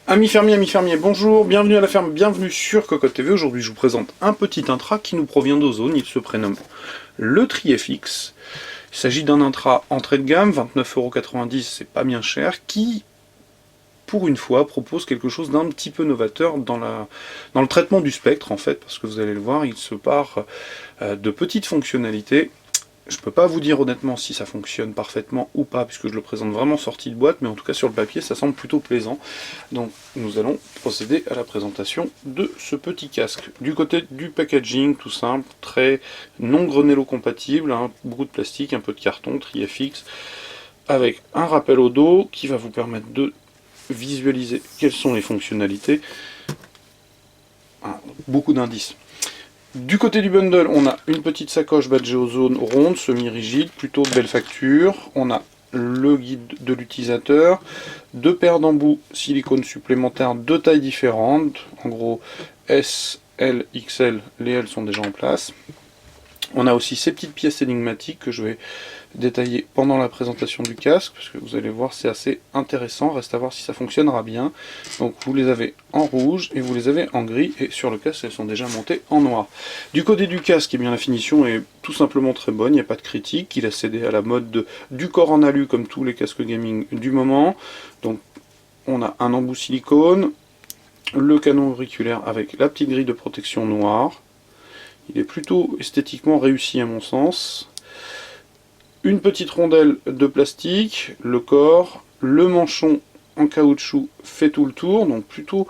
Amis fermiers, bonjour, bienvenue à la ferme, bienvenue sur Cocotte TV. Aujourd'hui je vous présente un petit intra qui nous provient d'Ozone, il se prénomme le TriFX. Il s'agit d'un intra entrée de gamme, 29,90 €, c'est pas bien cher, qui pour une fois propose quelque chose d'un petit peu novateur dans le traitement du spectre en fait, parce que vous allez le voir, il se part de petites fonctionnalités. Je peux pas vous dire honnêtement si ça fonctionne parfaitement ou pas, puisque je le présente vraiment sorti de boîte, mais en tout cas sur le papier ça semble plutôt plaisant. Donc nous allons procéder à la présentation de ce petit casque. Du côté du packaging, tout simple, très non Grenello compatible, hein, beaucoup de plastique, un peu de carton, TriFX, avec un rappel au dos qui va vous permettre de visualiser quelles sont les fonctionnalités. Beaucoup d'indices. Du côté du bundle, on a une petite sacoche badgée Ozone ronde, semi-rigide, plutôt belle facture. On a le guide de l'utilisateur, deux paires d'embouts silicone supplémentaires de tailles différentes. En gros, S, L, XL, les L sont déjà en place. On a aussi ces petites pièces énigmatiques que je vais détailler pendant la présentation du casque, parce que vous allez voir c'est assez intéressant, reste à voir si ça fonctionnera bien. Donc vous les avez en rouge et vous les avez en gris, et sur le casque elles sont déjà montées en noir. Du côté du casque, eh bien, la finition est tout simplement très bonne, il n'y a pas de critique, il a cédé à la mode du corps en alu comme tous les casques gaming du moment. Donc on a un embout silicone, le canon auriculaire avec la petite grille de protection noire. Il est plutôt esthétiquement réussi à mon sens. Une petite rondelle de plastique, le corps, le manchon en caoutchouc fait tout le tour, donc plutôt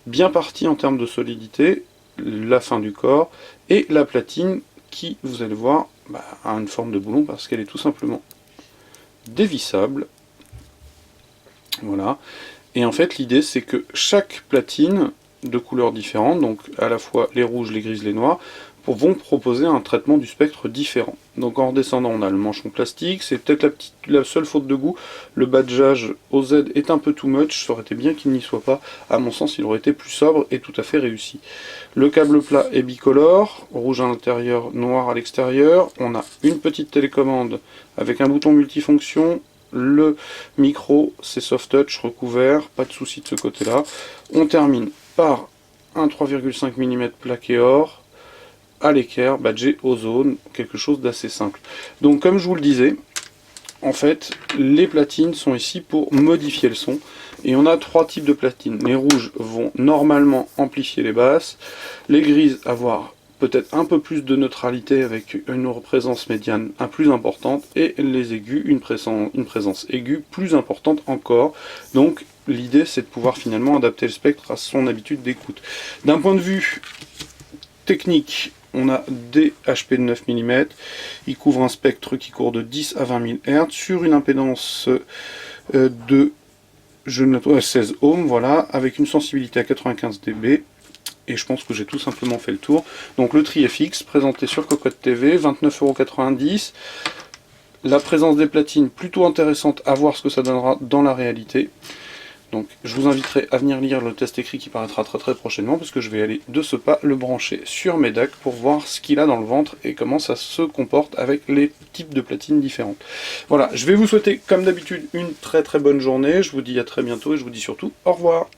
bien parti en termes de solidité, la fin du corps, et la platine qui, vous allez voir, a une forme de boulon parce qu'elle est tout simplement dévissable. Voilà. Et en fait l'idée c'est que chaque platine de couleurs différentes, donc à la fois les rouges, les grises, les noirs, vont proposer un traitement du spectre différent. Donc en redescendant on a le manchon plastique, c'est peut-être la seule faute de goût, le badgeage OZ est un peu too much, ça aurait été bien qu'il n'y soit pas, à mon sens il aurait été plus sobre et tout à fait réussi. Le câble plat est bicolore, rouge à l'intérieur, noir à l'extérieur, on a une petite télécommande avec un bouton multifonction, le micro c'est soft touch recouvert, pas de souci de ce côté là. On termine par un 3,5 mm plaqué or, à l'équerre, badgé Ozone, quelque chose d'assez simple. Donc comme je vous le disais, en fait, les platines sont ici pour modifier le son, et on a trois types de platines. Les rouges vont normalement amplifier les basses, les grises avoir peut-être un peu plus de neutralité avec une présence médiane plus importante, et les aigus, une présence aiguë plus importante encore. Donc l'idée c'est de pouvoir finalement adapter le spectre à son habitude d'écoute. D'un point de vue technique, on a des HP de 9 mm, il couvre un spectre qui court de 10 à 20 000 Hz sur une impédance de 16 ohms, voilà, avec une sensibilité à 95 dB, et je pense que j'ai tout simplement fait le tour. Donc le TriFX, présenté sur Cocotte TV, 29,90 €, la présence des platines plutôt intéressante, à voir ce que ça donnera dans la réalité. Donc je vous inviterai à venir lire le test écrit qui paraîtra très prochainement, parce que je vais aller de ce pas le brancher sur mes DAC pour voir ce qu'il a dans le ventre et comment ça se comporte avec les types de platines différentes. Voilà, je vais vous souhaiter comme d'habitude une très bonne journée, je vous dis à très bientôt et je vous dis surtout au revoir.